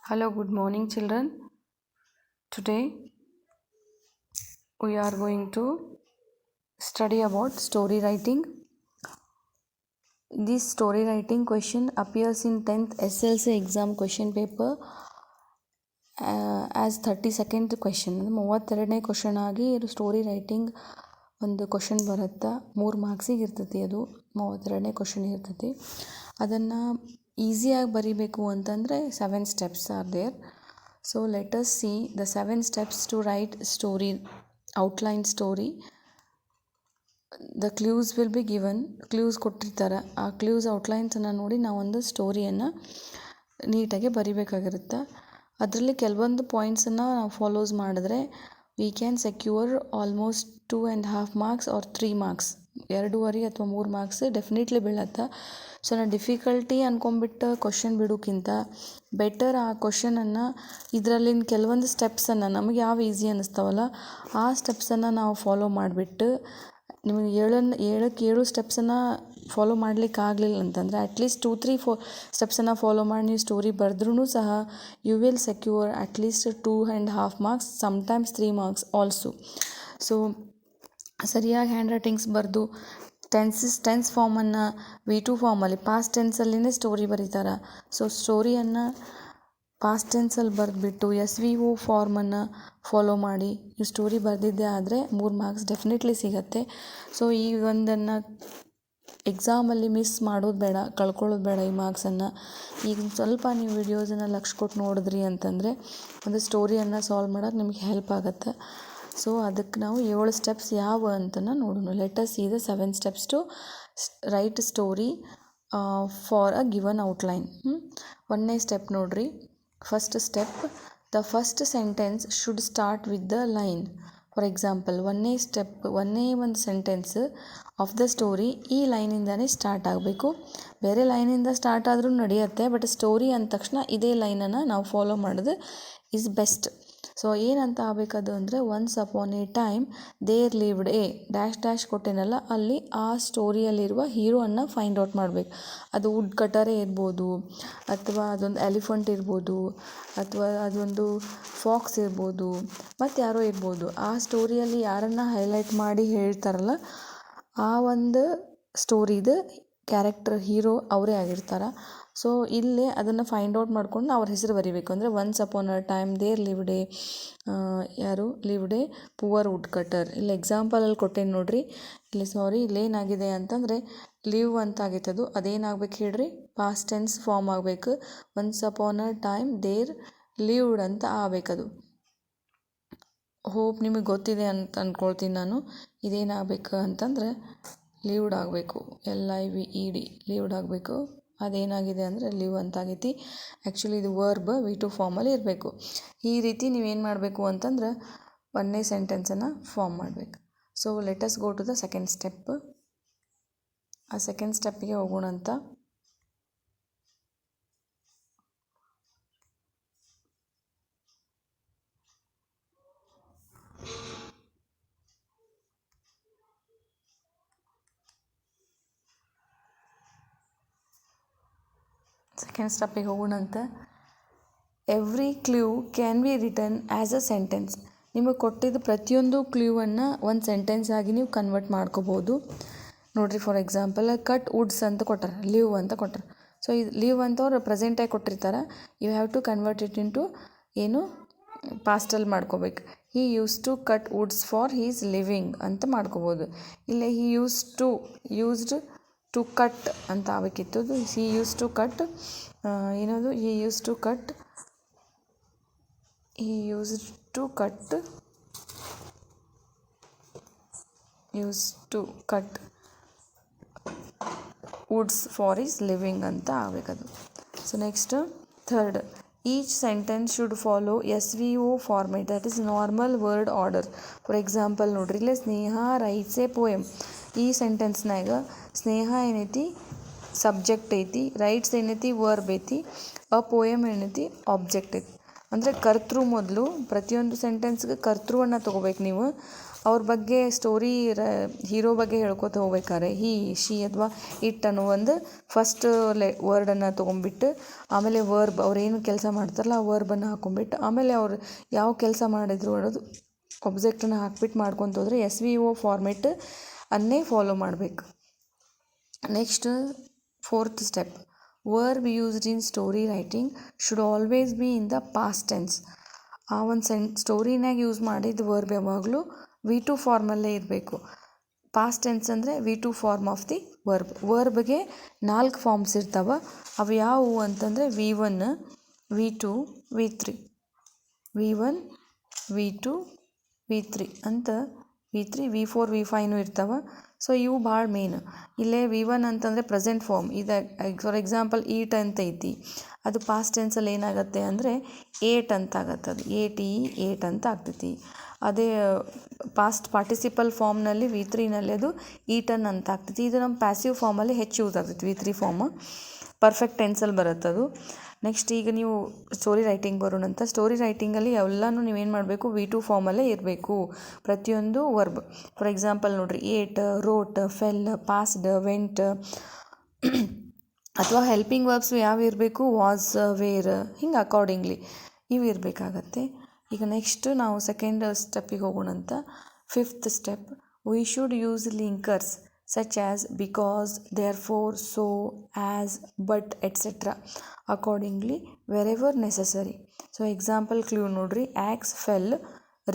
Hello, good morning, children. Today we are going to study about story writing. This story writing question appears in 10th SLC exam question paper as 32nd question. 32ನೇ question ಆಗಿ story writing ಒಂದು question ಬರುತ್ತೆ. 3 ಮಾರ್ಕ್ಸಿಗೆ ಇರ್ತೈತಿ. ಅದು 32ನೇ question ಇರ್ತೈತಿ. ಅದನ್ನು ಈಸಿಯಾಗಿ ಬರಿಬೇಕು ಅಂತಂದರೆ 7 steps are there. So let us see the 7 steps to write story, outline story. The clues will be given. Clues ಕೊಟ್ಟಿರ್ತಾರೆ. ಆ ಕ್ಲೂಸ್ ಔಟ್ಲೈನ್ಸನ್ನು ನೋಡಿ ನಾವೊಂದು ಸ್ಟೋರಿಯನ್ನು ನೀಟಾಗಿ ಬರಿಬೇಕಾಗಿರುತ್ತೆ. ಅದರಲ್ಲಿ ಕೆಲವೊಂದು ಪಾಯಿಂಟ್ಸನ್ನು ನಾವು ಫಾಲೋಸ್ ಮಾಡಿದ್ರೆ we can secure almost 2.5 marks or 3 marks. 2.5 ಅಥವಾ 3 ಮಾರ್ಕ್ಸ್ ಡೆಫಿನೆಟ್ಲಿ ಬೀಳತ್ತೆ. ಸೊ ನಾನು ಡಿಫಿಕಲ್ಟಿ ಅಂದ್ಕೊಂಬಿಟ್ಟು ಕ್ವಶನ್ ಬಿಡೋಕ್ಕಿಂತ ಬೆಟರ್ ಆ ಕ್ವಶನನ್ನು ಇದರಲ್ಲಿನ ಕೆಲವೊಂದು ಸ್ಟೆಪ್ಸನ್ನು ನಮಗೆ ಯಾವ ಈಸಿ ಅನ್ನಿಸ್ತಾವಲ್ಲ ಆ ಸ್ಟೆಪ್ಸನ್ನು ನಾವು ಫಾಲೋ ಮಾಡಿಬಿಟ್ಟು ನಿಮಗೆ 7 ಸ್ಟೆಪ್ಸನ್ನು ಫಾಲೋ ಮಾಡಲಿಕ್ಕೆ ಆಗಲಿಲ್ಲ ಅಂತಂದರೆ ಅಟ್ಲೀಸ್ಟ್ 2-3-4 ಸ್ಟೆಪ್ಸನ್ನು ಫಾಲೋ ಮಾಡಿ ನೀವು ಸ್ಟೋರಿ ಬರೆದ್ರೂ ಸಹ you will secure at least 2.5 marks, sometimes 3 marks also. So ಸರಿಯಾಗಿ ಹ್ಯಾಂಡ್ ರೈಟಿಂಗ್ಸ್ ಬರೆದು ಟೆನ್ಸ್ ಫಾರ್ಮನ್ನು V2 ಫಾರ್ಮಲ್ಲಿ ಪಾಸ್ಟ್ ಟೆನ್ಸಲ್ಲಿನೇ ಸ್ಟೋರಿ ಬರೀತಾರೆ. ಸೊ ಸ್ಟೋರಿಯನ್ನು ಪಾಸ್ಟ್ ಟೆನ್ಸಲ್ಲಿ ಬರೆದ್ಬಿಟ್ಟು SVO ಫಾರ್ಮನ್ನು ಫಾಲೋ ಮಾಡಿ ನೀವು ಸ್ಟೋರಿ ಬರೆದಿದ್ದೆ ಆದರೆ 3 marks ಡೆಫಿನೆಟ್ಲಿ ಸಿಗುತ್ತೆ. ಸೊ ಈ ಒಂದನ್ನು ಎಕ್ಸಾಮಲ್ಲಿ ಮಿಸ್ ಮಾಡೋದು ಬೇಡ, ಕಳ್ಕೊಳ್ಳೋದು ಬೇಡ ಈ ಮಾರ್ಕ್ಸನ್ನು. ಈಗ ಸ್ವಲ್ಪ ನೀವು ವಿಡಿಯೋಸನ್ನು ಲಕ್ಷ್ಯ ಕೊಟ್ಟು ನೋಡಿದ್ರಿ ಅಂತಂದರೆ ಒಂದು ಸ್ಟೋರಿಯನ್ನು ಸಾಲ್ವ್ ಮಾಡೋಕ್ಕೆ ನಿಮಗೆ ಹೆಲ್ಪ್ ಆಗುತ್ತೆ. ಸೊ ಅದಕ್ಕೆ ನಾವು 7 ಸ್ಟೆಪ್ಸ್ ಯಾವ ಅಂತನ ನೋಡೋಣ. Let us see the 7 steps to write story for a given outline. 1ನೇ ಸ್ಟೆಪ್ ನೋಡ್ರಿ. First step, the first sentence should start with the line. For example 1ನೇ ಒಂದು ಸೆಂಟೆನ್ಸ್ ಆಫ್ ದ ಸ್ಟೋರಿ ಈ ಲೈನಿಂದನೇ ಸ್ಟಾರ್ಟ್ ಆಗಬೇಕು. ಬೇರೆ ಲೈನಿಂದ ಸ್ಟಾರ್ಟ್ ಆದರೂ ನಡೆಯುತ್ತೆ, but story ಅಂದ ತಕ್ಷಣ ಇದೇ ಲೈನನ್ನು ನಾವು ಫಾಲೋ ಮಾಡೋದು ಈಸ್ ಬೆಸ್ಟ್. ಸೊ ಏನಂತ ಆಗಬೇಕದು ಅಂದರೆ once upon a time there lived a dash ಕೊಟ್ಟೇನಲ್ಲ ಅಲ್ಲಿ ಆ ಸ್ಟೋರಿಯಲ್ಲಿರುವ ಹೀರೋವನ್ನು ಫೈಂಡ್ ಔಟ್ ಮಾಡಬೇಕು. ಅದು ವುಡ್ ಕಟರೇ ಇರ್ಬೋದು, ಅಥವಾ ಅದೊಂದು ಎಲಿಫೆಂಟ್ ಇರ್ಬೋದು, ಅಥವಾ ಅದೊಂದು ಫಾಕ್ಸ್ ಇರ್ಬೋದು, ಮತ್ತು ಯಾರೋ ಇರ್ಬೋದು. ಆ ಸ್ಟೋರಿಯಲ್ಲಿ ಯಾರನ್ನು ಹೈಲೈಟ್ ಮಾಡಿ ಹೇಳ್ತಾರಲ್ಲ ಆ ಒಂದು ಸ್ಟೋರಿದು ಕ್ಯಾರೆಕ್ಟರ್ ಹೀರೋ ಅವರೇ ಆಗಿರ್ತಾರೆ. ಸೊ ಇಲ್ಲೇ ಅದನ್ನು ಫೈಂಡ್ ಔಟ್ ಮಾಡ್ಕೊಂಡು ಅವ್ರ ಹೆಸರು ಬರೀಬೇಕು. ಅಂದರೆ once upon a time there lived a lived a poor wood cutter. ಇಲ್ಲಿ ಎಕ್ಸಾಂಪಲಲ್ಲಿ ಕೊಟ್ಟೇನು ನೋಡ್ರಿ. ಇಲ್ಲೇನಾಗಿದೆ ಅಂತಂದರೆ ಲಿವ್ ಅಂತ ಆಗೈತೆ. ಅದೇನಾಗಬೇಕು ಹೇಳ್ರಿ, ಪಾಸ್ಟ್ ಟೆನ್ಸ್ ಫಾರ್ಮ್ ಆಗಬೇಕು. Once upon a time there lived ಅಂತ ಆಗಬೇಕದು. ಹೋಪ್ ನಿಮಗೆ ಗೊತ್ತಿದೆ ಅಂತ ಅಂದ್ಕೊಳ್ತೀನಿ ನಾನು. ಇದೇನಾಗಬೇಕು ಅಂತಂದರೆ ಲಿವ್ಡ್ ಆಗಬೇಕು. LIVED ಲಿವ್ಡ್ ಆಗಬೇಕು. ಅದೇನಾಗಿದೆ ಅಂದರೆ ಲಿವ್ ಅಂತ ಆಗೈತಿ. ಆ್ಯಕ್ಚುಲಿ ಇದು ವರ್ಬ್ V2 ಫಾರ್ಮಲ್ಲಿ ಇರಬೇಕು. ಈ ರೀತಿ ನೀವೇನು ಮಾಡಬೇಕು ಅಂತಂದ್ರೆ 1ನೇ ಸೆಂಟೆನ್ಸನ್ನು ಫಾರ್ಮ್ ಮಾಡಬೇಕು. So let us go to the second step. ಆ ಸೆಕೆಂಡ್ ಸ್ಟೆಪ್ಪಿಗೆ ಹೋಗೋಣ ಅಂತ. ಸೆಕೆಂಡ್ ಸ್ಟೆಪ್ಪಿಗೆ ಹೋಗೋಣಂತ. Every clue can be written as a sentence. ನಿಮಗೆ ಕೊಟ್ಟಿದ್ದ ಪ್ರತಿಯೊಂದು ಕ್ಲೂವನ್ನು ಒಂದು ಸೆಂಟೆನ್ಸ್ ಆಗಿ ನೀವು ಕನ್ವರ್ಟ್ ಮಾಡ್ಕೋಬೋದು. ನೋಡಿರಿ, ಫಾರ್ ಎಕ್ಸಾಂಪಲ್ ಕಟ್ ವುಡ್ಸ್ ಅಂತ ಕೊಟ್ಟಾರೆ, ಲಿವ್ ಅಂತ ಕೊಟ್ಟಾರೆ. ಸೊ ಇದು ಲಿವ್ ಅಂತ ಅವ್ರು ಪ್ರೆಸೆಂಟಾಗಿ ಕೊಟ್ಟಿರ್ತಾರೆ. You have to convert it into ಏನು ಪಾಸ್ಟಲ್ಲಿ ಮಾಡ್ಕೋಬೇಕು. He use to cut woods for his living ಅಂತ ಮಾಡ್ಕೋಬೋದು. ಇಲ್ಲೇ ಹಿ ಯೂಸ್ಡ್ ಟು ಕಟ್ ಅಂತ ಆಗಬೇಕಿತ್ತು. ಹಿ ಯೂಸ್ ಟು ಕಟ್ ಏನದು he use to cut woods for his living ಅಂತ ಆಗಬೇಕದು. So next third, each sentence should follow SVO format, that is normal word order. For example ನೋಡ್ರಿ, ಇಲ್ಲೇ ಸ್ನೇಹ ರೈಟ್ಸ್ ಎ ಪೋಯಮ್. ಈ ಸೆಂಟೆನ್ಸ್ನಾಗ ಸ್ನೇಹ ಏನೈತಿ subject ಐತಿ, rights ಏನೈತಿ verb ಐತಿ, ಅ ಪೋಯಮ್ ಏನೈತಿ ಆಬ್ಜೆಕ್ಟ್ ಐತಿ. ಅಂದರೆ ಕರ್ತೃ ಮೊದಲು ಪ್ರತಿಯೊಂದು ಸೆಂಟೆನ್ಸ್ಗೆ ಕರ್ತೃವನ್ನು ತೊಗೋಬೇಕು ನೀವು. ಅವ್ರ ಬಗ್ಗೆ ಸ್ಟೋರಿ ಹೀರೋ ಬಗ್ಗೆ ಹೇಳ್ಕೊತ ಹೋಗ್ಬೇಕಾದ್ರೆ ಹಿ ಶಿ ಅಥವಾ ಇಟ್ ಅನ್ನೋ ಒಂದು ಫಸ್ಟ್ ವರ್ಡನ್ನು ತೊಗೊಂಬಿಟ್ಟು ಆಮೇಲೆ ವರ್ಬ್ ಅವ್ರೇನು ಕೆಲಸ ಮಾಡ್ತಾರಲ್ಲ ಆ ವರ್ಬನ್ನು ಹಾಕೊಂಡ್ಬಿಟ್ಟು ಆಮೇಲೆ ಅವ್ರು ಯಾವ ಕೆಲಸ ಮಾಡಿದ್ರು ಅನ್ನೋದು ಒಬ್ಜೆಕ್ಟನ್ನು ಹಾಕ್ಬಿಟ್ಟು ಮಾಡ್ಕೊತ ಹೋದರೆ SVO ಫಾರ್ಮೆಟ್ ಅನ್ನೇ ಫಾಲೋ ಮಾಡಬೇಕು. Next 4th step, verb used in story writing should always B in the past tense. ಆ ಒಂದು ಸ್ಟೋರಿನಾಗ ಯೂಸ್ ಮಾಡಿದ ವರ್ಬ್ ಯಾವಾಗಲೂ V2 ಫಾರ್ಮಲ್ಲೇ ಇರಬೇಕು. ಪಾಸ್ಟ್ ಟೆನ್ಸ್ ಅಂದರೆ V2 form of the verb. ವರ್ಬ್ಗೆ 4 ಫಾರ್ಮ್ಸ್ ಇರ್ತಾವೆ. ಅವು ಯಾವುವು ಅಂತಂದರೆ V1, V2, V3. V1, V2, V3 ಅಂತ V3, V4, V5 ಇರ್ತಾವೆ. ಸೊ ಇವು ಭಾಳ ಮೇನ್. ಇಲ್ಲೇ V1 ಅಂತಂದರೆ ಪ್ರೆಸೆಂಟ್ ಫಾರ್ಮ್. ಇದು ಫಾರ್ ಎಕ್ಸಾಂಪಲ್ ಈಟ್ ಅಂತ ಐತಿ, ಅದು ಪಾಸ್ಟ್ ಟೆನ್ಸಲ್ಲಿ ಏನಾಗುತ್ತೆ ಅಂದರೆ ಏಟ್ ಅಂತ ಆಗತ್ತೆ. ಅದು ಏಟ್ ಅಂತ ಆಗ್ತೈತಿ. ಅದೇ ಪಾಸ್ಟ್ ಪಾರ್ಟಿಸಿಪಲ್ ಫಾರ್ಮ್ನಲ್ಲಿ V3ನಲ್ಲಿ ಅದು ಈಟನ್ ಅಂತ ಆಗ್ತೈತಿ. ಇದು ನಮ್ಮ ಪ್ಯಾಸಿವ್ ಫಾರ್ಮಲ್ಲಿ ಹೆಚ್ಚು ಯೂಸ್ ಆಗ್ತೈತಿ. V3 ಫಾರ್ಮ್ ಪರ್ಫೆಕ್ಟ್ ಟೆನ್ಸಲ್ಲಿ ಬರುತ್ತದು. ನೆಕ್ಸ್ಟ್ ಈಗ ನೀವು ಸ್ಟೋರಿ ರೈಟಿಂಗ್ ಬರೋಣಂತ. ಸ್ಟೋರಿ ರೈಟಿಂಗಲ್ಲಿ ಎಲ್ಲನೂ ನೀವೇನು ಮಾಡಬೇಕು, V2 ಫಾರ್ಮಲ್ಲೇ ಇರಬೇಕು ಪ್ರತಿಯೊಂದು ವರ್ಬ್. ಫಾರ್ ಎಕ್ಸಾಂಪಲ್ ನೋಡಿರಿ, ate, wrote, fell, passed, went ಅಥವಾ ಹೆಲ್ಪಿಂಗ್ ವರ್ಬ್ಸ್ ಯಾವ ಇರಬೇಕು, ವಾಸ್, ವೇರ್, ಹಿಂಗೆ ಅಕಾರ್ಡಿಂಗ್ಲಿ ಇವು ಇರಬೇಕಾಗತ್ತೆ. ಈಗ ನೆಕ್ಸ್ಟ್ ನಾವು ಸೆಕೆಂಡ್ ಸ್ಟೆಪ್ಪಿಗೆ ಹೋಗೋಣಂತ. 5th step, we should use linkers such as because, therefore, so, as, but, etc. accordingly wherever necessary. So example clue ನೋಡ್ರಿ, axe fell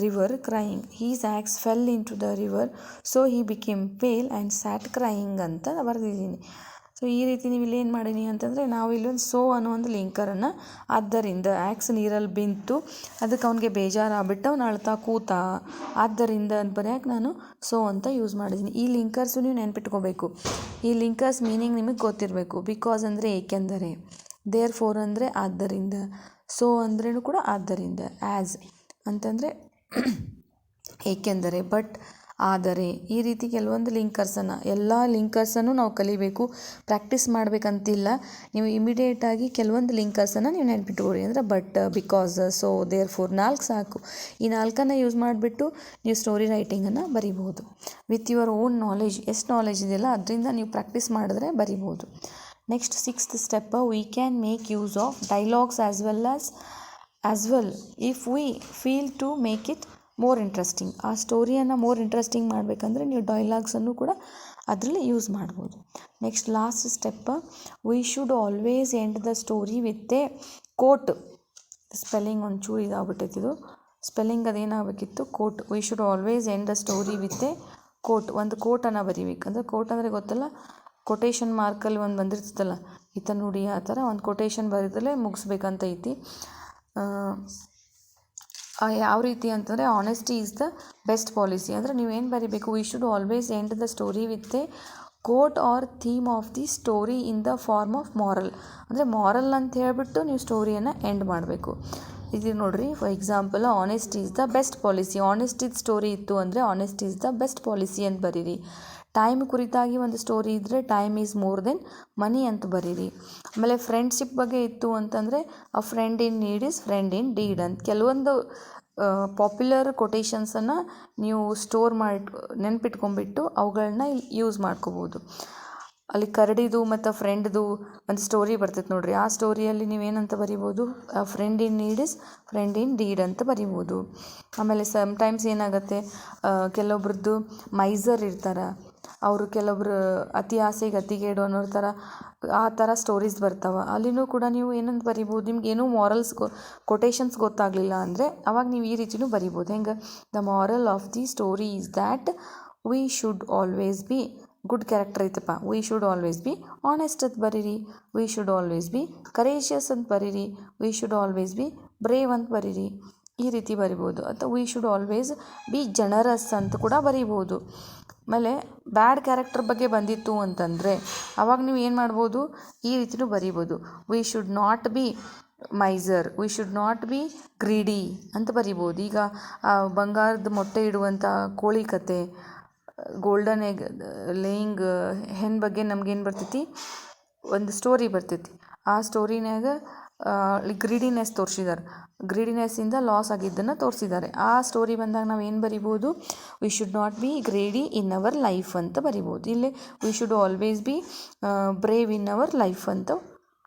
river crying. His axe fell into the river, so he became pale and sat crying ಅಂತ ಬರೆದಿದ್ದೀನಿ. So ಈ ರೀತಿ ನೀವು ಇಲ್ಲಿ ಏನು ಮಾಡೀನಿ ಅಂತಂದರೆ, ನಾವು ಇಲ್ಲೊಂದು ಸೋ ಅನ್ನೋ ಒಂದು ಲಿಂಕರನ್ನು, ಆದ್ದರಿಂದ ಆ್ಯಕ್ಸ್ ನೀರಲ್ಲಿ ಬಿಂತು ಅದಕ್ಕೆ ಅವನಿಗೆ ಬೇಜಾರಾಗ್ಬಿಟ್ಟು ಅವ್ನು ಅಳ್ತಾ ಕೂತ, ಆದ್ದರಿಂದ ಅಂತ ಬರೆಯೋಕೆ ನಾನು ಸೋ ಅಂತ ಯೂಸ್ ಮಾಡಿದ್ದೀನಿ. ಈ ಲಿಂಕರ್ಸು ನೀವು ನೆನ್ಪಿಟ್ಕೋಬೇಕು. ಈ ಲಿಂಕರ್ಸ್ ಮೀನಿಂಗ್ ನಿಮಗೆ ಗೊತ್ತಿರಬೇಕು. ಬಿಕಾಸ್ ಅಂದರೆ ಏಕೆಂದರೆ, ದೇರ್ ಫೋರ್ ಅಂದರೆ ಆದ್ದರಿಂದ, ಸೋ ಅಂದ್ರೂ ಕೂಡ ಆದ್ದರಿಂದ, ಆ್ಯಸ್ ಅಂತಂದರೆ ಏಕೆಂದರೆ, ಬಟ್ ಆದರೆ, ಈ ರೀತಿ ಕೆಲವೊಂದು ಎಲ್ಲ ಲಿಂಕರ್ಸನ್ನು ನಾವು ಕಲಿಬೇಕು. ಪ್ರಾಕ್ಟೀಸ್ ಮಾಡಬೇಕಂತಿಲ್ಲ. ನೀವು ಇಮಿಡಿಯೇಟಾಗಿ ಕೆಲವೊಂದು ಲಿಂಕರ್ಸನ್ನು ನೀವು ನೆನ್ಪಿಟ್ಕೊಳ್ಳಿ. ಅಂದರೆ but, because, so, therefore 4 ಸಾಕು. ಈ 4 ಯೂಸ್ ಮಾಡಿಬಿಟ್ಟು ನೀವು ಸ್ಟೋರಿ ರೈಟಿಂಗನ್ನು ಬರಿಬೋದು. ವಿತ್ ಯುವರ್ ಓನ್ ನಾಲೆಜ್, ಎಷ್ಟು ನಾಲೆಜ್ ಇದೆಯಲ್ಲ ಅದರಿಂದ ನೀವು ಪ್ರಾಕ್ಟೀಸ್ ಮಾಡಿದ್ರೆ ಬರಿಬೋದು. Next 6th step, we can make use of dialogues as well if we feel to make it more interesting. ಆ ಸ್ಟೋರಿಯನ್ನು ಮೋರ್ ಇಂಟ್ರೆಸ್ಟಿಂಗ್ ಮಾಡಬೇಕಂದ್ರೆ ನೀವು ಡೈಲಾಗ್ಸನ್ನು ಕೂಡ ಅದರಲ್ಲಿ ಯೂಸ್ ಮಾಡ್ಬೋದು. Next last step, we should always end the story with a quote. Spelling ಒಂಚೂರು ಇದಾಗ್ಬಿಟ್ಟೈತಿ, ಇದು ಸ್ಪೆಲ್ಲಿಂಗ್ ಅದೇನಾಗಬೇಕಿತ್ತು, quote. We should always end the story with a quote. ಒಂದು ಕೋಟನ್ನು ಬರಿಬೇಕು. ಅಂದರೆ ಕೋಟ್ ಅಂದರೆ ಗೊತ್ತಲ್ಲ, ಕೊಟೇಶನ್ ಮಾರ್ಕಲ್ಲಿ ಒಂದು ಬಂದಿರ್ತದಲ್ಲ, ಈತ ನೋಡಿ ಆ ಥರ ಒಂದು ಕೊಟೇಶನ್ ಬರೆದಲ್ಲೇ ಮುಗಿಸ್ಬೇಕಂತ ಐತಿ. ಯಾವ ರೀತಿ ಅಂತಂದರೆ, honesty is the best policy. ಅಂದರೆ ನೀವೇನು ಬರೀಬೇಕು, we should always end the story with a quote or theme of the story in the form of moral. ಅಂದರೆ ಮಾರಲ್ ಅಂತ ಹೇಳಿಬಿಟ್ಟು ನೀವು ಸ್ಟೋರಿಯನ್ನು ಎಂಡ್ ಮಾಡಬೇಕು. ಇದು ನೋಡಿರಿ, for example, honest is the best policy. ಆನೆಸ್ಟಿದ್ ಸ್ಟೋರಿ ಇತ್ತು ಅಂದರೆ honest is the best policy ಅಂತ ಬರೀರಿ. ಟೈಮ್ ಕುರಿತಾಗಿ ಒಂದು ಸ್ಟೋರಿ ಇದ್ದರೆ time is more than money ಅಂತ ಬರೀರಿ. ಆಮೇಲೆ ಫ್ರೆಂಡ್ಶಿಪ್ ಬಗ್ಗೆ ಇತ್ತು ಅಂತಂದರೆ ಅ friend in need is friend in deed ಅಂತ ಕೆಲವೊಂದು ಪಾಪ್ಯುಲರ್ ಕೊಟೇಶನ್ಸನ್ನು ನೀವು ಸ್ಟೋರ್ ಮಾಡಿ ನೆನ್ಪಿಟ್ಕೊಂಡ್ಬಿಟ್ಟು ಅವುಗಳನ್ನ ಇಲ್ಲಿ ಯೂಸ್ ಮಾಡ್ಕೋಬೋದು. ಅಲ್ಲಿ ಕರಡಿದು ಮತ್ತು ಫ್ರೆಂಡ್ದು ಒಂದು ಸ್ಟೋರಿ ಬರ್ತೈತೆ ನೋಡಿರಿ. ಆ ಸ್ಟೋರಿಯಲ್ಲಿ ನೀವೇನಂತ ಬರಿಬೋದು, friend in need is friend in deed ಅಂತ ಬರಿಬೋದು. ಆಮೇಲೆ ಸಮ್ಟೈಮ್ಸ್ ಏನಾಗುತ್ತೆ, ಕೆಲವೊಬ್ರದ್ದು ಮೈಸರ್ ಇರ್ತಾರೆ, ಅವರು ಕೆಲವೊಬ್ರು ಅತಿ ಆಸೆಗೆ ಅತಿಗೇಡು ಅನ್ನೋ ಥರ ಆ ಥರ ಸ್ಟೋರೀಸ್ ಬರ್ತಾವೆ. ಅಲ್ಲಿನೂ ಕೂಡ ನೀವು ಏನಂತ ಬರಿಬೋದು, ನಿಮ್ಗೆ ಏನೂ ಮಾರಲ್ಸ್ ಕೊಟೇಶನ್ಸ್ ಗೊತ್ತಾಗಲಿಲ್ಲ ಅಂದರೆ ಅವಾಗ ನೀವು ಈ ರೀತಿಯೂ ಬರಿಬೋದು. ಹೆಂಗೆ, the moral of the story is that we should always be, good character ಐತಪ್ಪ, we should always be honest ಅಂತ ಬರೀರಿ, we should always be courageous ಅಂತ ಬರೀರಿ, we should always be brave ಅಂತ ಬರೀರಿ. ಈ ರೀತಿ ಬರಿಬೋದು. ಅಥವಾ we should always be generous ಅಂತ ಕೂಡ ಬರಿಬೋದು. ಆಮೇಲೆ ಬ್ಯಾಡ್ ಕ್ಯಾರೆಕ್ಟರ್ ಬಗ್ಗೆ ಬಂದಿತ್ತು ಅಂತಂದರೆ ಅವಾಗ ನೀವು ಏನು ಮಾಡ್ಬೋದು, ಈ ರೀತಿಯೂ ಬರಿಬೋದು. We should not B miser, V should not B greedy ಅಂತ ಬರಿಬೋದು. ಈಗ ಬಂಗಾರದ ಮೊಟ್ಟೆ ಇಡುವಂಥ ಕೋಳಿ ಕತೆ, ಗೋಲ್ಡನ್ ಎಗ್ ಲೇಯಿಂಗ್ ಹೆನ್ ಬಗ್ಗೆ ನಮಗೇನು ಬರ್ತೈತಿ, ಒಂದು ಸ್ಟೋರಿ ಬರ್ತೈತಿ. ಆ ಸ್ಟೋರಿನಾಗ ಗ್ರೀಡಿನೆಸ್ ತೋರಿಸಿದ್ದಾರೆ, ಗ್ರೀಡಿನೆಸ್ಸಿಂದ ಲಾಸ್ ಆಗಿದ್ದನ್ನು ತೋರಿಸಿದ್ದಾರೆ. ಆ ಸ್ಟೋರಿ ಬಂದಾಗ ನಾವು ಏನು ಬರಿಬೋದು, we should not be greedy in our life ಅಂತ ಬರಿಬೋದು. ಇಲ್ಲಿ we should always be brave in our life ಅಂತ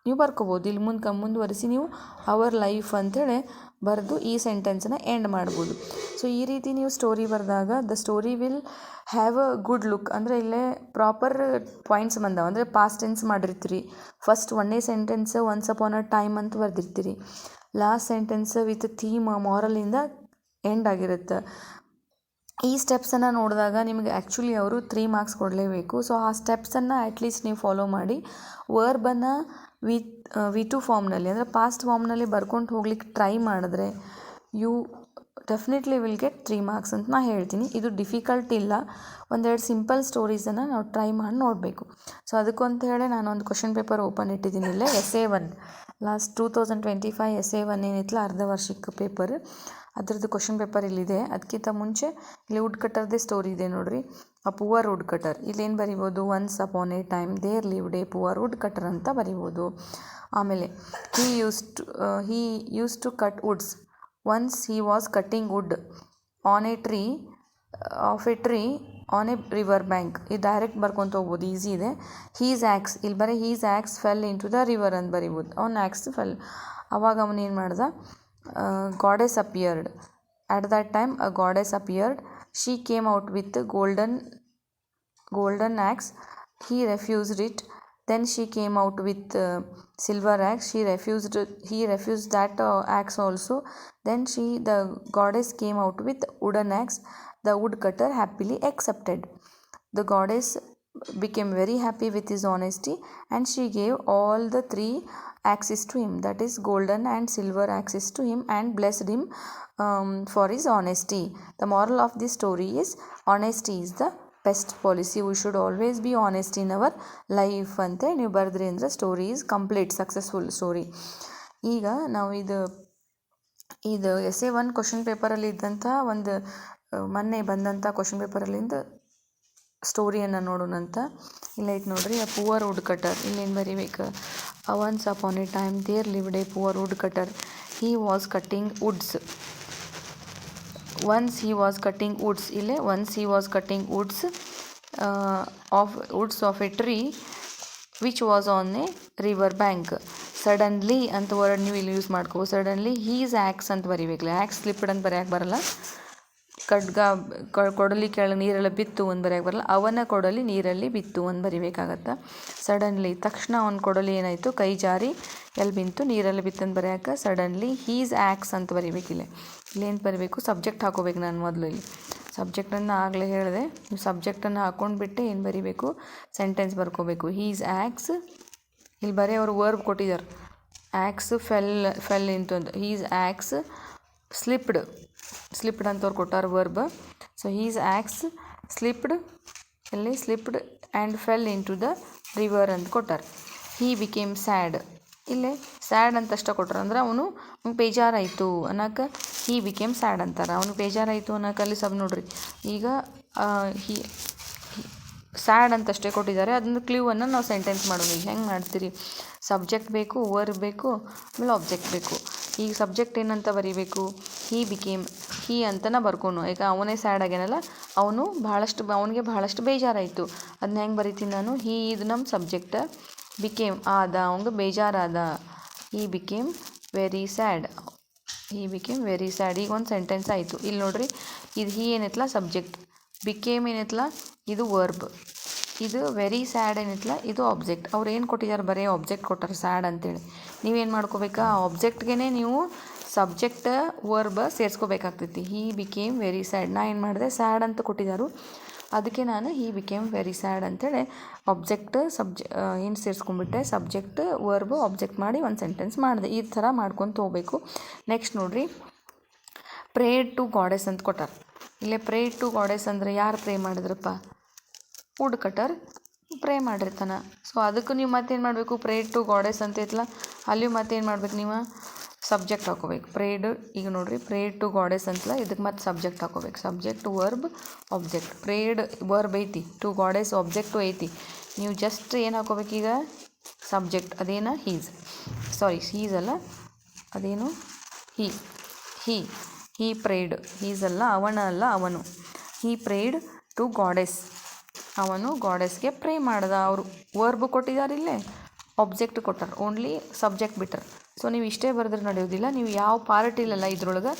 ನೀವು ಬರ್ಕೋಬೋದು. ಇಲ್ಲಿ ಮುಂದುವರಿಸಿ ನೀವು ಅವರ್ ಲೈಫ್ ಅಂತೇಳಿ ಬರೆದು ಈ ಸೆಂಟೆನ್ಸನ್ನ ಎಂಡ್ ಮಾಡ್ಬೋದು. ಸೊ ಈ ರೀತಿ ನೀವು ಸ್ಟೋರಿ ಬರೆದಾಗ the story will have a good look. ಅಂದರೆ ಇಲ್ಲೇ ಪ್ರಾಪರ್ ಪಾಯಿಂಟ್ಸ್ ಬಂದಾವ. ಅಂದರೆ ಪಾಸ್ಟ್ ಟೆನ್ಸ್ ಮಾಡಿರ್ತೀರಿ. ಫಸ್ಟ್ ಒಂದೇ sentence once upon a time ಅಂತ ಬರೆದಿರ್ತೀರಿ. ಲಾಸ್ಟ್ ಸೆಂಟೆನ್ಸ್ ವಿತ್ ಥೀಮ್ ಮಾರಲಿಂದ ಎಂಡ್ ಆಗಿರುತ್ತೆ. ಈ ಸ್ಟೆಪ್ಸನ್ನು ನೋಡಿದಾಗ ನಿಮಗೆ ಆ್ಯಕ್ಚುಲಿ ಅವರು 3 ಮಾರ್ಕ್ಸ್ ಕೊಡಲೇಬೇಕು. ಸೊ ಆ ಸ್ಟೆಪ್ಸನ್ನು ಅಟ್ಲೀಸ್ಟ್ ನೀವು ಫಾಲೋ ಮಾಡಿ ವರ್ಬನ್ನು ವಿ ಟು ಫಾರ್ಮ್ನಲ್ಲಿ ಅಂದರೆ ಪಾಸ್ಟ್ ಫಾರ್ಮ್ನಲ್ಲಿ ಬರ್ಕೊಂಡು ಹೋಗ್ಲಿಕ್ಕೆ ಟ್ರೈ ಮಾಡಿದ್ರೆ you definitely will get 3 marks ಅಂತ ನಾನು ಹೇಳ್ತೀನಿ. ಇದು ಡಿಫಿಕಲ್ಟ್ ಇಲ್ಲ. ಒಂದೆರಡು ಸಿಂಪಲ್ ಸ್ಟೋರೀಸನ್ನು ನಾವು ಟ್ರೈ ಮಾಡಿ ನೋಡಬೇಕು. ಸೊ ಅದಕ್ಕಂತ ಹೇಳಿ ನಾನು ಒಂದು ಕ್ವಶನ್ ಪೇಪರ್ ಓಪನ್ ಇಟ್ಟಿದ್ದೀನಿ. ಇಲ್ಲೇ SA1 ಲಾಸ್ಟ್ 2025 SA1 ಏನಿತ್ತಲ್ಲ ಅರ್ಧ ವಾರ್ಷಿಕ ಪೇಪರ್, ಅದರದ್ದು ಕ್ವಶನ್ ಪೇಪರ್ ಇಲ್ಲಿದೆ. ಅದಕ್ಕಿಂತ ಮುಂಚೆ ಇಲ್ಲಿ ವುಡ್ ಕಟ್ಟರ್ದೇ ಸ್ಟೋರಿ ಇದೆ ನೋಡಿರಿ, ಆ ಪುವರ್ ವುಡ್ ಕಟರ್. ಇಲ್ಲೇನು ಬರಿಬೋದು, once upon a time there lived a poor wood cutter ಅಂತ ಬರಿಬೋದು. ಆಮೇಲೆ he use to cut woods once he was cutting wood on a tree on a river bank. ಇದು direct ಬರ್ಕೊತ ಹೋಗ್ಬೋದು, easy ಇದೆ. His axe, ಇಲ್ಲಿ ಬರೀ his axe fell into the river ಅಂತ ಬರಿಬೋದು. ಅವ್ನ ಆ್ಯಕ್ಸ್ ಫೆಲ್. ಅವಾಗ ಅವನೇನು ಮಾಡ್ದ, goddess appeared. At that time a goddess appeared. She came out with a golden axe. He refused it. Then she came out with silver axe. He refused that axe also. Then the goddess came out with wooden axe. The woodcutter happily accepted. The goddess became very happy with his honesty and she gave all the 3 axes to him, that is golden and silver axes to him, and blessed him for his honesty. The moral of this story is honesty is the best policy. We should always be honest in our life ಅಂತ ನೀವು ಬರೆದ್ರಿ ಅಂದರೆ story is complete successful story. ಈಗ ನಾವು ಇದು SA1 question ಪೇಪರಲ್ಲಿ ಇದ್ದಂಥ ಒಂದು ಮೊನ್ನೆ ಬಂದಂಥ ಕ್ವಶನ್ ಪೇಪರಲ್ಲಿಂದ ಸ್ಟೋರಿಯನ್ನು ನೋಡೋಣಂತ. ಇಲ್ಲ ಐತೆ ನೋಡ್ರಿ, ಆ ಪುವರ್ ವುಡ್ ಕಟರ್. ಇಲ್ಲೇನು ಬರಿಬೇಕು, once upon a time there lived a poor wood cutter. He was cutting woods. Once he was cutting woods. ಇಲ್ಲೇ once he was cutting woods of a tree which was on a river bank. Suddenly ಅಂತ word ನೀವು ಇಲ್ಲಿ use ಮಾಡ್ಕೋ. Suddenly he's acts ಅಂತ ಬರಿಬೇಕಲ್ಲ, acts slipped ಅಂತ ಬರೆಯೋಕೆ ಬರಲ್ಲ. ಕೊಡಲಿ ಕೆಳಗೆ ನೀರೆಲ್ಲ ಬಿತ್ತು ಒಂದು ಬರೆಯೋಕೆ ಬರಲ್ಲ. ಅವನ ಕೊಡಲಿ ನೀರಲ್ಲಿ ಬಿತ್ತು ಒಂದು ಬರಿಬೇಕಾಗತ್ತೆ. ಸಡನ್ಲಿ ತಕ್ಷಣ ಅವನ ಕೊಡಲಿ ಏನಾಯಿತು, ಕೈ ಜಾರಿ ಎಲ್ಲಿ ಬಿತ್ತು, ನೀರಲ್ಲಿ ಬಿತ್ತಂದು ಬರೆಯೋಕೆ ಸಡನ್ಲಿ ಹೀಸ್ ಆ್ಯಕ್ಸ್ ಅಂತ ಬರಿಬೇಕಿಲ್ಲ. ಇಲ್ಲೇನು ಬರಬೇಕು, ಸಬ್ಜೆಕ್ಟ್ ಹಾಕೋಬೇಕು. ನಾನು ಮೊದಲು ಇಲ್ಲಿ ಸಬ್ಜೆಕ್ಟನ್ನು ಆಗಲೇ ಹೇಳಿದೆ. ನೀವು ಸಬ್ಜೆಕ್ಟನ್ನು ಹಾಕ್ಕೊಂಡ್ಬಿಟ್ಟು ಏನು ಬರಿಬೇಕು, ಸೆಂಟೆನ್ಸ್ ಬರ್ಕೋಬೇಕು. ಹೀಸ್ ಆ್ಯಕ್ಸ್, ಇಲ್ಲಿ ಬರೀ ಅವರು ವರ್ಬ್ ಕೊಟ್ಟಿದ್ದಾರೆ, ಆ್ಯಕ್ಸ್ ಫೆಲ್ ಇಂತಂದು. ಹೀಸ್ ಆ್ಯಕ್ಸ್ ಸ್ಲಿಪ್ಡ್ ಅಂತವ್ರು ಕೊಟ್ಟಾರ verb. So his axe slipped and fell into the river ಅಂತ ಕೊಟ್ಟಾರ. He became sad. ಇಲ್ಲೇ ಸ್ಯಾಡ್ ಅಂತ ಅಷ್ಟೇ ಕೊಟ್ಟಾರ, ಅಂದ್ರೆ ಅವನು ಬೇಜಾರಾಯಿತು ಅನ್ನೋಕೆ ಹೀ ಬಿಕೇಮ್ ಸ್ಯಾಡ್ ಅಂತಾರೆ. ಅವನು ಬೇಜಾರಾಯಿತು ಅನ್ನೋಕೆ ಅಲ್ಲಿ ನೋಡ್ರಿ. ಈಗ ಸ್ಯಾಡ್ ಅಂತಷ್ಟೇ ಕೊಟ್ಟಿದ್ದಾರೆ. ಅದನ್ನು ಕ್ಲೂವನ್ನು ನಾವು ಸೆಂಟೆನ್ಸ್ ಮಾಡೋಣ. ಈಗ ಹೆಂಗೆ ಮಾಡ್ತೀರಿ, ಸಬ್ಜೆಕ್ಟ್ ಬೇಕು, ವರ್ಬ್ ಬೇಕು, ಆಮೇಲೆ ಆಬ್ಜೆಕ್ಟ್ ಬೇಕು. ಈಗ ಸಬ್ಜೆಕ್ಟ್ ಏನಂತ ಬರೀಬೇಕು, ಹೀ ಅಂತನ ಬರ್ಕೊನು. ಈಗ ಅವನೇ ಸ್ಯಾಡ್ ಆಗ್ಯಾನಲ್ಲ, ಅವನಿಗೆ ಭಾಳಷ್ಟು ಬೇಜಾರಾಯಿತು. ಅದನ್ನ ಹೆಂಗೆ ಬರಿತೀನಿ ನಾನು, ಇದು ನಮ್ಮ ಸಬ್ಜೆಕ್ಟ್. ಬಿಕೇಮ್ ಆದ, ಅವಂಗೆ ಬೇಜಾರಾದ. He became very sad. ಈಗ ಒಂದು ಸೆಂಟೆನ್ಸ್ ಆಯಿತು. ಇಲ್ಲಿ ನೋಡ್ರಿ, ಇದು ಏನೈತಲ್ಲ ಸಬ್ಜೆಕ್ಟ್, ಬಿಕೇಮ್ ಏನೈತಲ್ಲ ಇದು ವರ್ಬ್, ಇದು ವೆರಿ ಸ್ಯಾಡ್ ಏನೈತಲ್ಲ ಇದು ಆಬ್ಜೆಕ್ಟ್. ಅವ್ರು ಏನು ಕೊಟ್ಟಿದ್ದಾರೆ, ಬರೀ ಆಬ್ಜೆಕ್ಟ್ ಕೊಟ್ಟಾರೆ ಸ್ಯಾಡ್ ಅಂತೇಳಿ. ನೀವೇನು ಮಾಡ್ಕೋಬೇಕಾ, ಆ ಆಬ್ಜೆಕ್ಟ್ಗೆ ನೀವು ಸಬ್ಜೆಕ್ಟ್ ವರ್ಬ್ ಸೇರಿಸ್ಕೋಬೇಕಾಗ್ತೈತಿ. He became very sad. ನಾ ಏನು ಮಾಡಿದೆ, ಸ್ಯಾಡ್ ಅಂತ ಕೊಟ್ಟಿದ್ದಾರೆ, ಅದಕ್ಕೆ ನಾನು ಹೀ ಬಿಕೇಮ್ ವೆರಿ ಸ್ಯಾಡ್ ಅಂತೇಳಿ ಆಬ್ಜೆಕ್ಟ್ ಏನು ಸೇರಿಸ್ಕೊಂಡ್ಬಿಟ್ಟೆ, ಸಬ್ಜೆಕ್ಟ್ ವರ್ಬ್ ಆಬ್ಜೆಕ್ಟ್ ಮಾಡಿ ಒಂದು ಸೆಂಟೆನ್ಸ್ ಮಾಡಿದೆ. ಈ ಥರ ಮಾಡ್ಕೊತ ಹೋಗ್ಬೇಕು. ನೆಕ್ಸ್ಟ್ ನೋಡಿರಿ, ಪ್ರೇಡ್ ಟು ಗಾಡೆಸ್ ಅಂತ ಕೊಟ್ಟಾರ. ಇಲ್ಲೇ ಪ್ರೇಡ್ ಟು ಗಾಡೆಸ್ ಅಂದರೆ ಯಾರು ಪ್ರೇ ಮಾಡಿದ್ರಪ್ಪ, ವುಡ್ ಕಟರ್ ಪ್ರೇ ಮಾಡಿರ್ತಾನೆ. ಸೊ ಅದಕ್ಕೂ ನೀವು ಮತ್ತೇನು ಮಾಡಬೇಕು, ಪ್ರೇಡ್ ಟು ಗಾಡೆಸ್ ಅಂತ ಐತಲ್ಲ, ಅಲ್ಲಿಯೂ ಮತ್ತೇನು ಮಾಡ್ಬೇಕು, ನೀವು ಸಬ್ಜೆಕ್ಟ್ ಹಾಕೋಬೇಕು. ಈಗ ನೋಡಿರಿ, ಪ್ರೇಡ್ ಟು ಗಾಡೆಸ್ ಅಂತಲ್ಲ, ಇದಕ್ಕೆ ಮತ್ತೆ ಸಬ್ಜೆಕ್ಟ್ ಹಾಕೋಬೇಕು. Subject verb object. Prayed verb ಐತಿ, ಟು ಗಾಡೆಸ್ ಆಬ್ಜೆಕ್ಟು ಐತಿ. ನೀವು ಜಸ್ಟ್ ಏನು ಹಾಕೋಬೇಕೀಗ, ಸಬ್ಜೆಕ್ಟ್ ಅದೇನ ಹೀಸ್ ಅಲ್ಲ, ಅದೇನು ಹೀ ಪ್ರೇಯ್ಡ್, ಹೀಸ್ ಅಲ್ಲ, ಅವನು ಹೀ ಪ್ರೇಯ್ಡ್ ಟು ಗಾಡೆಸ್, ಅವನು ಗಾಡೆಸ್ಗೆ ಪ್ರೇ ಮಾಡ್ದ. ಅವರು ವರ್ಬ್ ಕೊಟ್ಟಿದ್ದಾರೆ, ಇಲ್ಲೇ ಆಬ್ಜೆಕ್ಟ್ ಕೊಟ್ಟಾರ, ಓನ್ಲಿ ಸಬ್ಜೆಕ್ಟ್ ಬಿಟ್ಟರು. ಸೊ ನೀವು ಇಷ್ಟೇ ಬರೆದ್ರೆ ನಡೆಯೋದಿಲ್ಲ, ನೀವು ಯಾವ ಪಾರ್ಟ್ ಇಲ್ಲಲ್ಲ ಇದ್ರೊಳಗೆ